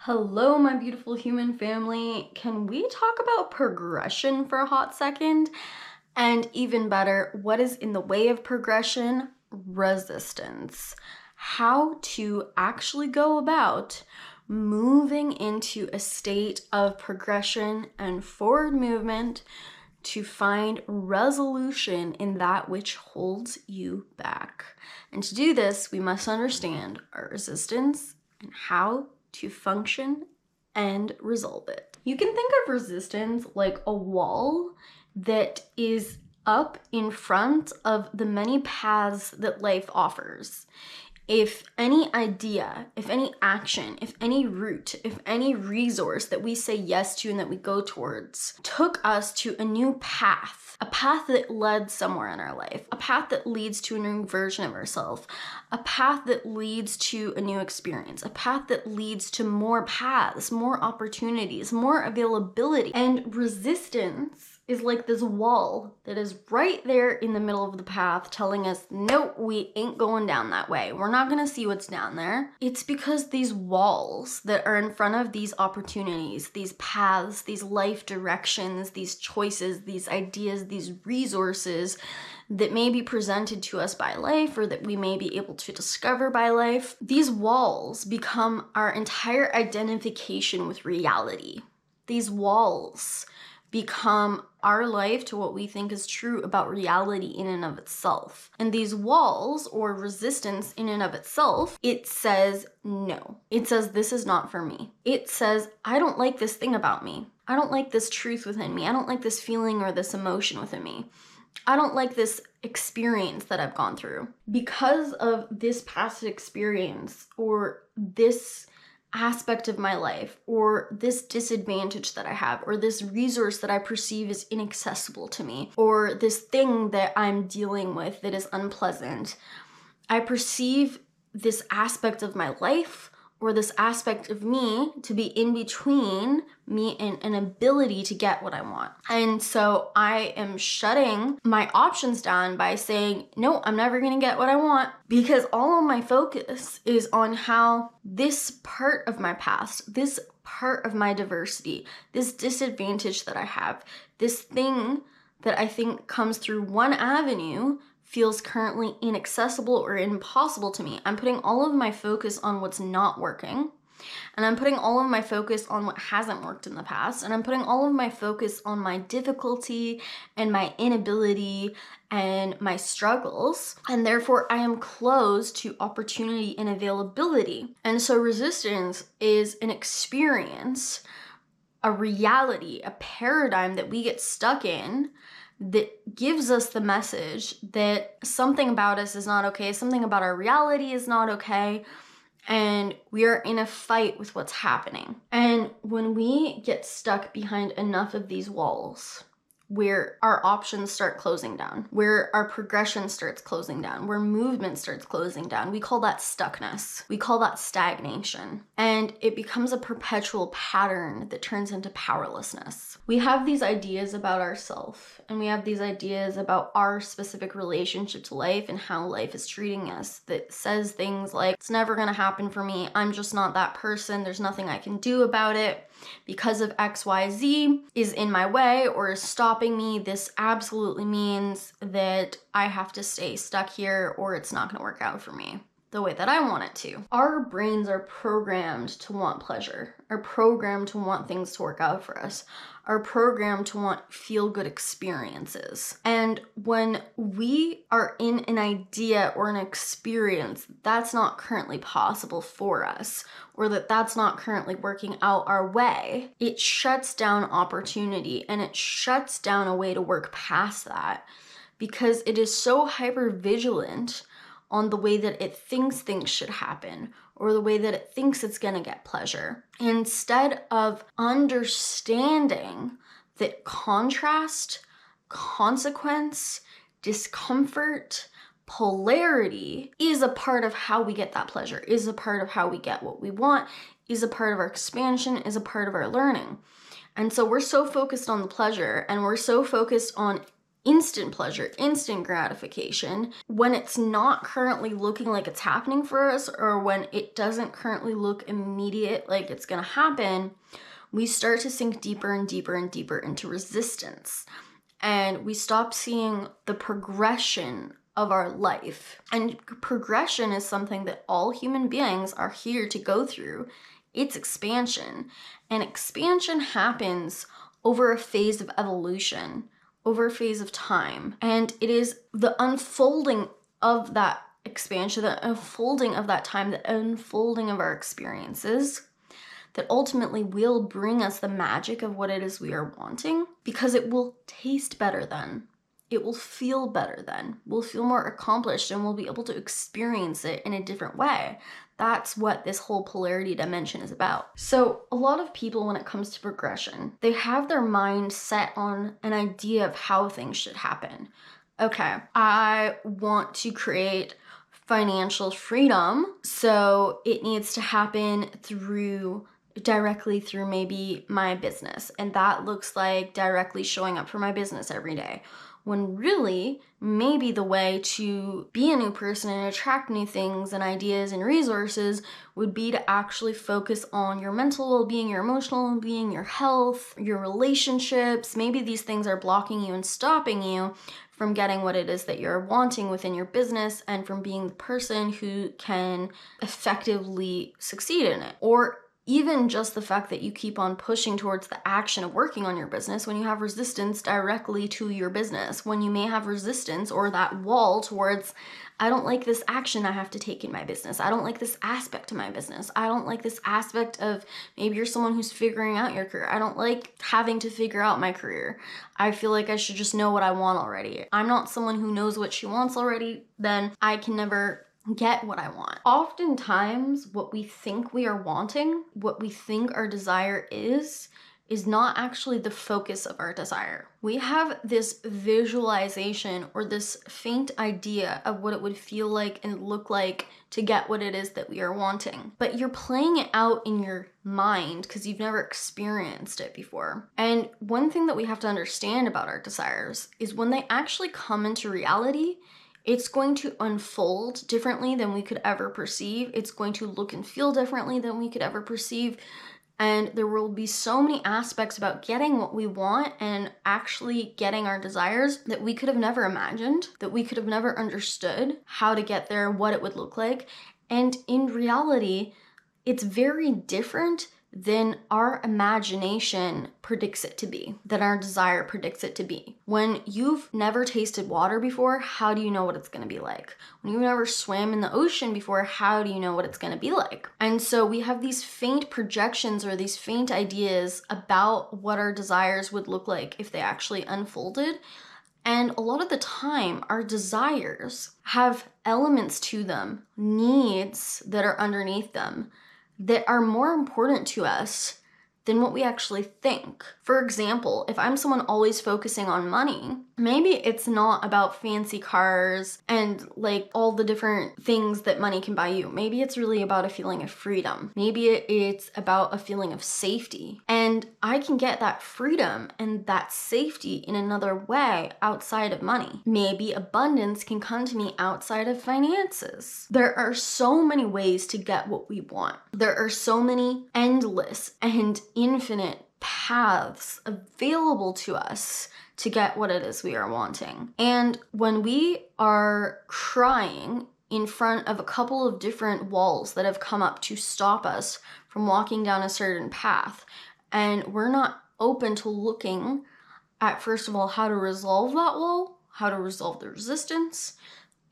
Hello, my beautiful human family. Can we talk about progression for a hot second? And even better, what is in the way of progression? Resistance. How to actually go about moving into a state of progression and forward movement to find resolution in that which holds you back. And to do this, we must understand our resistance and how to function and resolve it. You can think of resistance like a wall that is up in front of the many paths that life offers. If any idea, if any action, if any route, if any resource that we say yes to and that we go towards took us to a new path, a path that led somewhere in our life, a path that leads to a new version of ourselves, a path that leads to a new experience, a path that leads to more paths, more opportunities, more availability. And resistance is like this wall that is right there in the middle of the path telling us, no, we ain't going down that way. We're not gonna see what's down there. It's because these walls that are in front of these opportunities, these paths, these life directions, these choices, these ideas, these resources that may be presented to us by life or that we may be able to discover by life, these walls become our entire identification with reality. These walls become our life to what we think is true about reality in and of itself. And these walls, or resistance in and of itself, it says no. It says this is not for me. It says I don't like this thing about me. I don't like this truth within me. I don't like this feeling or this emotion within me. I don't like this experience that I've gone through. Because of this past experience or this aspect of my life or this disadvantage that I have or this resource that I perceive is inaccessible to me or this thing that I'm dealing with that is unpleasant, I perceive this aspect of my life or this aspect of me to be in between me and an ability to get what I want. And so I am shutting my options down by saying, no, I'm never gonna get what I want, because all of my focus is on how this part of my past, this part of my diversity, this disadvantage that I have, this thing that I think comes through one avenue feels currently inaccessible or impossible to me. I'm putting all of my focus on what's not working, and I'm putting all of my focus on what hasn't worked in the past, and I'm putting all of my focus on my difficulty and my inability and my struggles, and therefore I am closed to opportunity and availability. And so resistance is an experience, a reality, a paradigm that we get stuck in that gives us the message that something about us is not okay, something about our reality is not okay, and we are in a fight with what's happening. And when we get stuck behind enough of these walls, where our options start closing down, where our progression starts closing down, where movement starts closing down, we call that stuckness. We call that stagnation. And it becomes a perpetual pattern that turns into powerlessness. We have these ideas about ourselves, and we have these ideas about our specific relationship to life and how life is treating us that says things like, it's never gonna happen for me, I'm just not that person, there's nothing I can do about it, because of XYZ is in my way or is stopping me, this absolutely means that I have to stay stuck here or it's not going to work out for me the way that I want it to. Our brains are programmed to want pleasure, are programmed to want things to work out for us, are programmed to want feel-good experiences. And when we are in an idea or an experience that's not currently possible for us, or that's not currently working out our way, it shuts down opportunity and it shuts down a way to work past that, because it is so hyper vigilant on the way that it thinks things should happen or the way that it thinks it's gonna get pleasure, instead of understanding that contrast, consequence, discomfort, polarity is a part of how we get that pleasure, is a part of how we get what we want, is a part of our expansion, is a part of our learning. And so we're so focused on the pleasure and we're so focused on instant pleasure, instant gratification, when it's not currently looking like it's happening for us, or when it doesn't currently look immediate like it's gonna happen, we start to sink deeper and deeper and deeper into resistance. And we stop seeing the progression of our life. And progression is something that all human beings are here to go through. It's expansion. And expansion happens over a phase of evolution, over a phase of time. And it is the unfolding of that expansion, the unfolding of that time, the unfolding of our experiences that ultimately will bring us the magic of what it is we are wanting, because it will taste better then. It will feel better then. We'll feel more accomplished and we'll be able to experience it in a different way. That's what this whole polarity dimension is about. So a lot of people, when it comes to progression, they have their mind set on an idea of how things should happen. Okay, I want to create financial freedom, so it needs to happen directly through maybe my business. And that looks like directly showing up for my business every day. When really, maybe the way to be a new person and attract new things and ideas and resources would be to actually focus on your mental well-being, your emotional well-being, your health, your relationships. Maybe these things are blocking you and stopping you from getting what it is that you're wanting within your business and from being the person who can effectively succeed in it. Or even just the fact that you keep on pushing towards the action of working on your business when you have resistance directly to your business, when you may have resistance or that wall towards, I don't like this action I have to take in my business. I don't like this aspect of my business. I don't like this aspect of, maybe you're someone who's figuring out your career. I don't like having to figure out my career. I feel like I should just know what I want already. I'm not someone who knows what she wants already, then I can never get what I want. Oftentimes, what we think we are wanting, what we think our desire is not actually the focus of our desire. We have this visualization or this faint idea of what it would feel like and look like to get what it is that we are wanting. But you're playing it out in your mind because you've never experienced it before. And one thing that we have to understand about our desires is when they actually come into reality, it's going to unfold differently than we could ever perceive. It's going to look and feel differently than we could ever perceive. And there will be so many aspects about getting what we want and actually getting our desires that we could have never imagined, that we could have never understood how to get there, what it would look like. And in reality, it's very different than our imagination predicts it to be, than our desire predicts it to be. When you've never tasted water before, how do you know what it's gonna be like? When you've never swam in the ocean before, how do you know what it's gonna be like? And so we have these faint projections or these faint ideas about what our desires would look like if they actually unfolded. And a lot of the time, our desires have elements to them, needs that are underneath them, that are more important to us than what we actually think. For example, if I'm someone always focusing on money, maybe it's not about fancy cars and like all the different things that money can buy you. Maybe it's really about a feeling of freedom. Maybe it's about a feeling of safety. And I can get that freedom and that safety in another way outside of money. Maybe abundance can come to me outside of finances. There are so many ways to get what we want. There are so many endless and infinite paths available to us to get what it is we are wanting. And when we are crying in front of a couple of different walls that have come up to stop us from walking down a certain path, and we're not open to looking at, first of all, how to resolve that wall, how to resolve the resistance,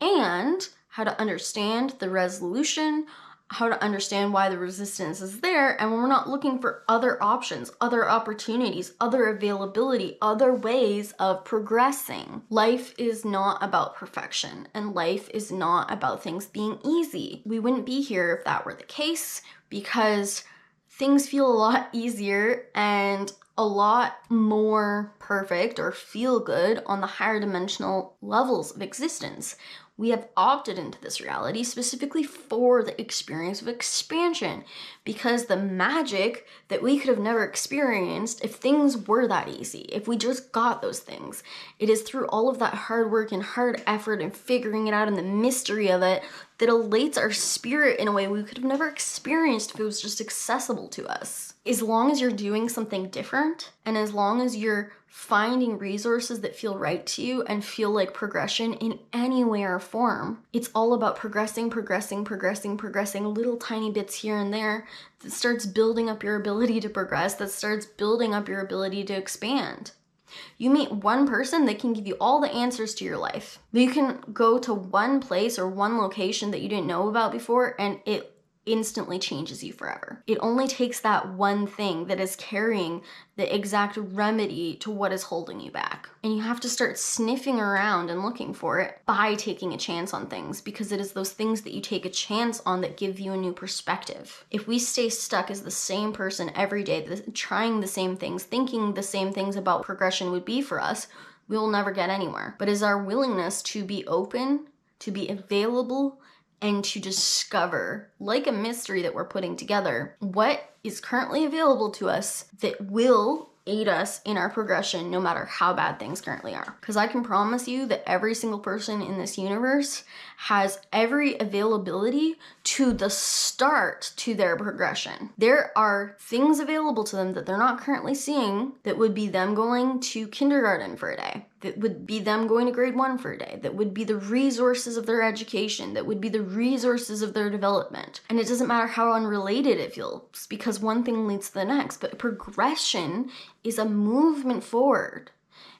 and how to understand the resolution, how to understand why the resistance is there, and when we're not looking for other options, other opportunities, other availability, other ways of progressing. Life is not about perfection, and life is not about things being easy. We wouldn't be here if that were the case, because things feel a lot easier and a lot more perfect or feel good on the higher dimensional levels of existence. We have opted into this reality specifically for the experience of expansion, because the magic that we could have never experienced if things were that easy, if we just got those things. It is through all of that hard work and hard effort and figuring it out and the mystery of it that elates our spirit in a way we could have never experienced if it was just accessible to us. As long as you're doing something different, and as long as you're finding resources that feel right to you and feel like progression in any way or form, it's all about progressing, little tiny bits here and there that starts building up your ability to progress, that starts building up your ability to expand. You meet one person that can give you all the answers to your life. You can go to one place or one location that you didn't know about before, and it instantly changes you forever. It only takes that one thing that is carrying the exact remedy to what is holding you back. And you have to start sniffing around and looking for it by taking a chance on things, because it is those things that you take a chance on that give you a new perspective. If we stay stuck as the same person every day, trying the same things, thinking the same things about progression would be for us, we will never get anywhere. But is our willingness to be open, to be available, and to discover, like a mystery that we're putting together, what is currently available to us that will aid us in our progression no matter how bad things currently are. Because I can promise you that every single person in this universe has every availability to the start to their progression. There are things available to them that they're not currently seeing that would be them going to kindergarten for a day, that would be them going to grade 1 for a day, that would be the resources of their education, that would be the resources of their development. And it doesn't matter how unrelated it feels, because one thing leads to the next, but progression is a movement forward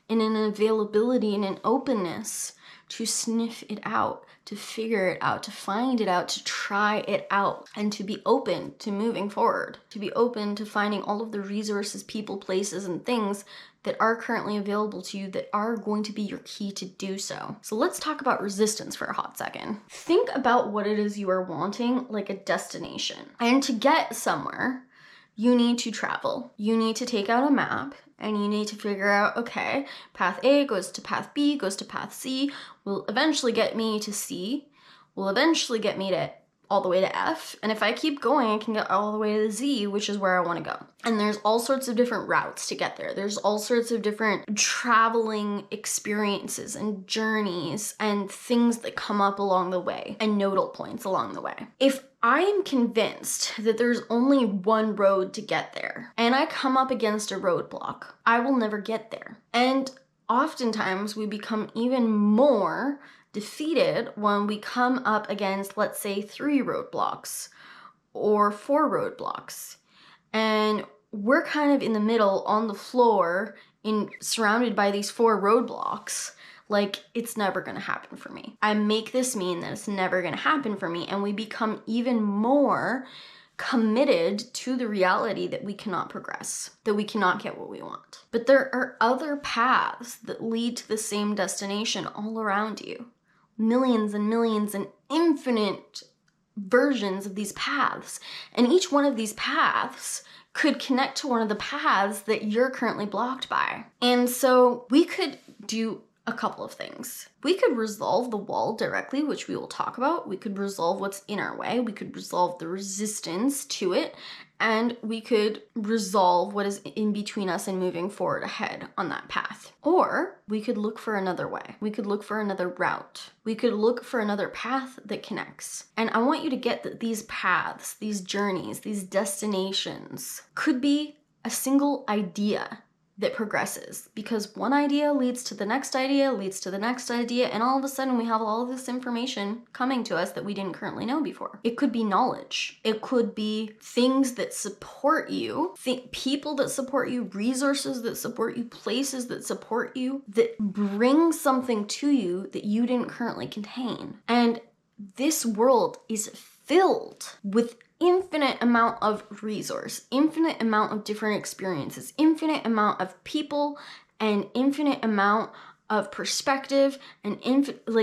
and an availability and an openness to sniff it out, to figure it out, to find it out, to try it out, and to be open to moving forward, to be open to finding all of the resources, people, places, and things that are currently available to you that are going to be your key to do so. So let's talk about resistance for a hot second. Think about what it is you are wanting, like a destination. And to get somewhere, you need to travel. You need to take out a map and you need to figure out, okay, path A goes to path B, goes to path C, will eventually get me to C, will eventually get me to all the way to F, and if I keep going, I can get all the way to Z, which is where I want to go. And there's all sorts of different routes to get there. There's all sorts of different traveling experiences and journeys and things that come up along the way and nodal points along the way. If I am convinced that there's only one road to get there and I come up against a roadblock, I will never get there. And oftentimes we become even more defeated when we come up against, let's say, 3 roadblocks or 4 roadblocks. And we're kind of in the middle on the floor surrounded by these 4 roadblocks. Like, it's never going to happen for me. I make this mean that it's never going to happen for me. And we become even more committed to the reality that we cannot progress, that we cannot get what we want. But there are other paths that lead to the same destination all around you. Millions and millions and infinite versions of these paths. And each one of these paths could connect to one of the paths that you're currently blocked by. And so we could do a couple of things. We could resolve the wall directly, which we will talk about. We could resolve what's in our way. We could resolve the resistance to it. And we could resolve what is in between us and moving forward ahead on that path. Or we could look for another way. We could look for another route. We could look for another path that connects. And I want you to get that these paths, these journeys, these destinations could be a single idea that progresses, because one idea leads to the next idea, leads to the next idea, and all of a sudden we have all of this information coming to us that we didn't currently know before. It could be knowledge. It could be things that support you, people that support you, resources that support you, places that support you, that bring something to you that you didn't currently contain. And this world is filled with infinite amount of resource, infinite amount of different experiences, infinite amount of people, and infinite amount of perspective, and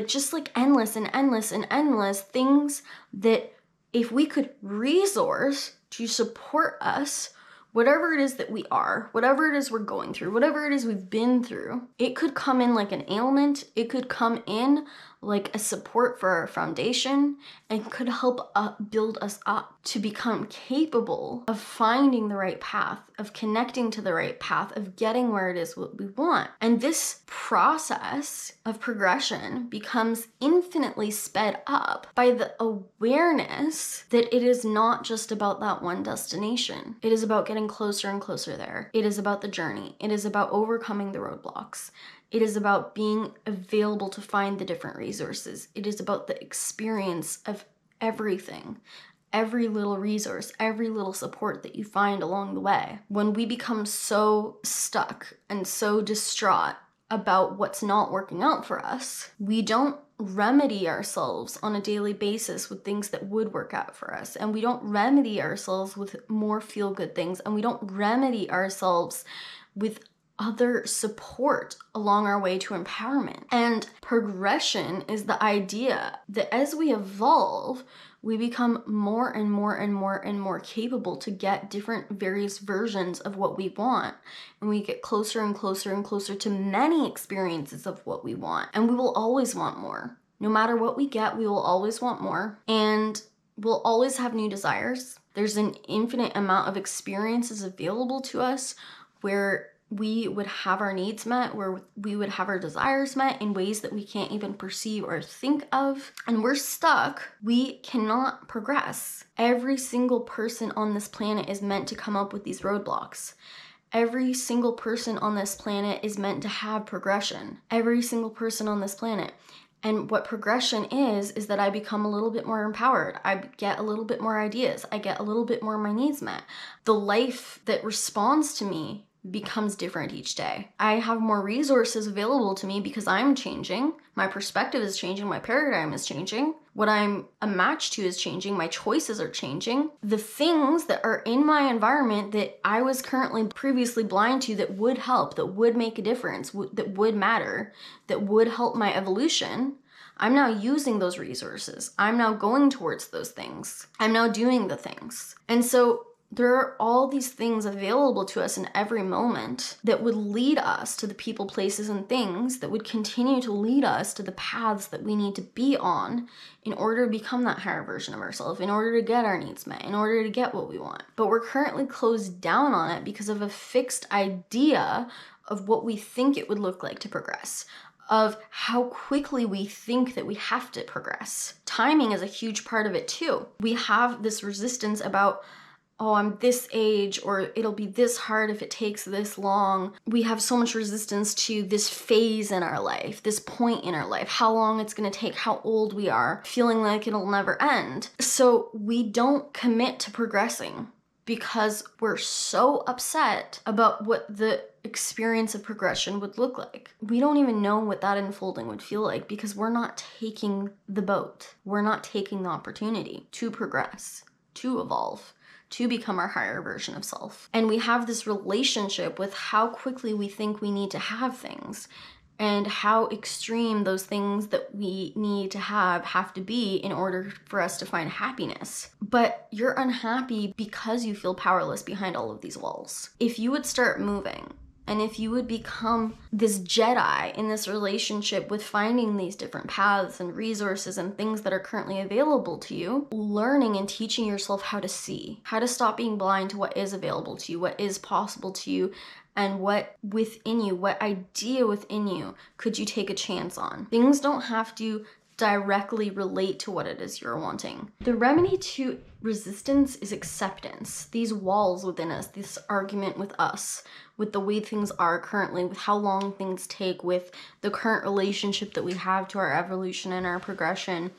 just endless and endless and endless things that if we could resource to support us, whatever it is that we are, whatever it is we're going through, whatever it is we've been through, it could come in like an ailment. It could come in like a support for our foundation, and could help build us up to become capable of finding the right path, of connecting to the right path, of getting where it is what we want. And this process of progression becomes infinitely sped up by the awareness that it is not just about that one destination. It is about getting closer and closer there. It is about the journey. It is about overcoming the roadblocks. It is about being available to find the different resources. It is about the experience of everything, every little resource, every little support that you find along the way. When we become so stuck and so distraught about what's not working out for us, we don't remedy ourselves on a daily basis with things that would work out for us. And we don't remedy ourselves with more feel-good things. And we don't remedy ourselves with other support along our way to empowerment. And progression is the idea that as we evolve, we become more and more and more and more capable to get different various versions of what we want. And we get closer and closer and closer to many experiences of what we want. And we will always want more. No matter what we get, we will always want more. And we'll always have new desires. There's an infinite amount of experiences available to us where we would have our needs met, where we would have our desires met in ways that we can't even perceive or think of. And we're stuck. We cannot progress. Every single person on this planet is meant to come up with these roadblocks. Every single person on this planet is meant to have progression. Every single person on this planet. And what progression is that I become a little bit more empowered. I get a little bit more ideas. I get a little bit more of my needs met. The life that responds to me becomes different each day. I have more resources available to me because I'm changing. My perspective is changing. My paradigm is changing. What I'm a match to is changing. My choices are changing. The things that are in my environment that I was previously blind to that would help, that would make a difference, that would matter, that would help my evolution, I'm now using those resources. I'm now going towards those things. I'm now doing the things. And so there are all these things available to us in every moment that would lead us to the people, places, and things that would continue to lead us to the paths that we need to be on in order to become that higher version of ourselves, in order to get our needs met, in order to get what we want. But we're currently closed down on it because of a fixed idea of what we think it would look like to progress, of how quickly we think that we have to progress. Timing is a huge part of it too. We have this resistance about, oh, I'm this age, or it'll be this hard if it takes this long. We have so much resistance to this phase in our life, this point in our life, how long it's gonna take, how old we are, feeling like it'll never end. So we don't commit to progressing because we're so upset about what the experience of progression would look like. We don't even know what that unfolding would feel like because we're not taking the boat. We're not taking the opportunity to progress, to evolve, to become our higher version of self. And we have this relationship with how quickly we think we need to have things and how extreme those things that we need to have to be in order for us to find happiness. But you're unhappy because you feel powerless behind all of these walls. If you would start moving, and if you would become this Jedi in this relationship with finding these different paths and resources and things that are currently available to you, learning and teaching yourself how to see, how to stop being blind to what is available to you, what is possible to you, and what within you, what idea within you could you take a chance on. Things don't have to directly relate to what it is you're wanting. The remedy to resistance is acceptance. These walls within us, this argument with us, with the way things are currently, with how long things take, with the current relationship that we have to our evolution and our progression,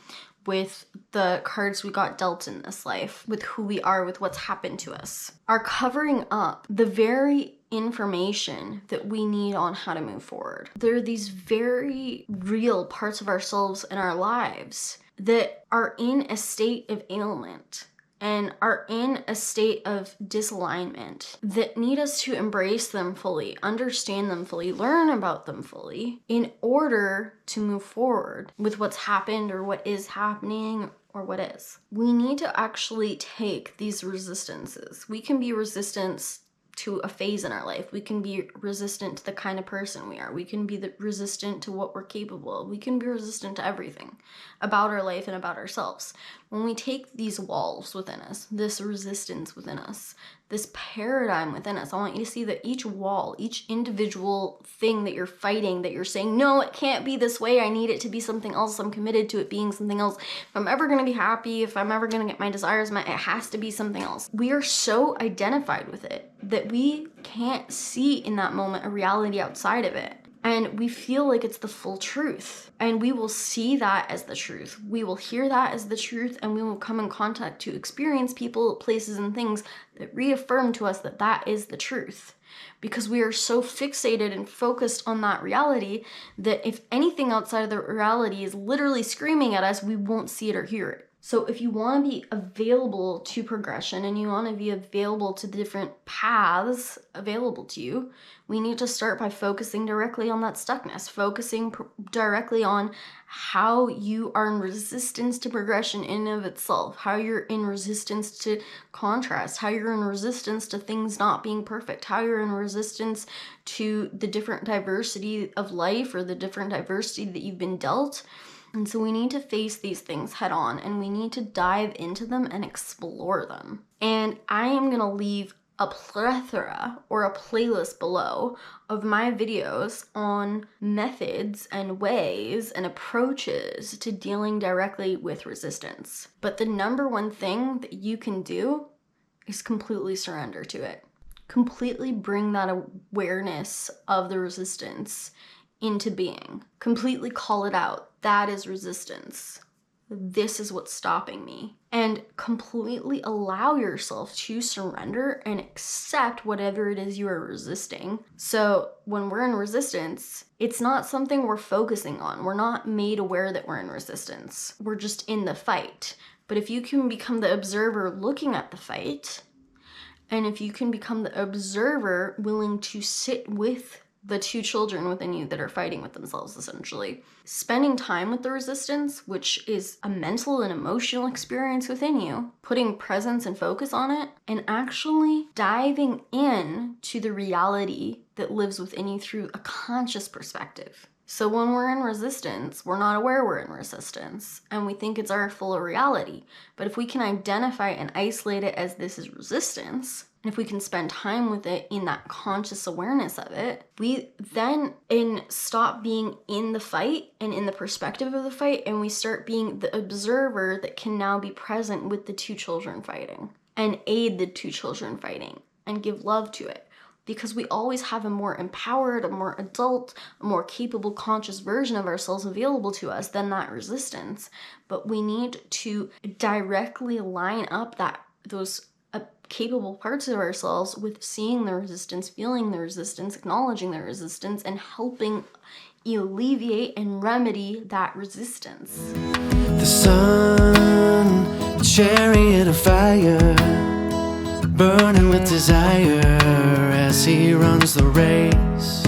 with the cards we got dealt in this life, with who we are, with what's happened to us, are covering up the very information that we need on how to move forward. There are these very real parts of ourselves in our lives that are in a state of ailment and are in a state of disalignment that need us to embrace them fully, understand them fully, learn about them fully in order to move forward with what's happened or what is happening or what is. We need to actually take these resistances. We can be resistant to a phase in our life. We can be resistant to the kind of person we are. We can be resistant to what we're capable of. We can be resistant to everything about our life and about ourselves. When we take these walls within us, this resistance within us, this paradigm within us, I want you to see that each wall, each individual thing that you're fighting, that you're saying, no, it can't be this way. I need it to be something else. I'm committed to it being something else. If I'm ever going to be happy, if I'm ever going to get my desires met, it has to be something else. We are so identified with it that we can't see in that moment a reality outside of it. And we feel like it's the full truth. And we will see that as the truth. We will hear that as the truth, and we will come in contact to experience people, places, and things that reaffirm to us that that is the truth. Because we are so fixated and focused on that reality that if anything outside of the reality is literally screaming at us, we won't see it or hear it. So if you want to be available to progression and you want to be available to the different paths available to you, we need to start by focusing directly on that stuckness, focusing directly on how you are in resistance to progression in and of itself, how you're in resistance to contrast, how you're in resistance to things not being perfect, how you're in resistance to the different diversity of life or the different diversity that you've been dealt. And so we need to face these things head on, and we need to dive into them and explore them. And I am going to leave a plethora or a playlist below of my videos on methods and ways and approaches to dealing directly with resistance. But the number one thing that you can do is completely surrender to it. Completely bring that awareness of the resistance into being. Completely call it out. That is resistance. This is what's stopping me. And completely allow yourself to surrender and accept whatever it is you are resisting. So when we're in resistance, it's not something we're focusing on. We're not made aware that we're in resistance. We're just in the fight. But if you can become the observer looking at the fight, and if you can become the observer willing to sit with the two children within you that are fighting with themselves, essentially. Spending time with the resistance, which is a mental and emotional experience within you, putting presence and focus on it, and actually diving in to the reality that lives within you through a conscious perspective. So when we're in resistance, we're not aware we're in resistance, and we think it's our full reality. But if we can identify and isolate it as this is resistance, and if we can spend time with it in that conscious awareness of it, we then stop being in the fight and in the perspective of the fight, and we start being the observer that can now be present with the two children fighting and aid the two children fighting and give love to it. Because we always have a more empowered, a more adult, a more capable, conscious version of ourselves available to us than that resistance. But we need to directly line up those capable parts of ourselves with seeing the resistance, feeling the resistance, acknowledging the resistance, and helping alleviate and remedy that resistance. The sun, a chariot of fire, burning with desire as he runs the race.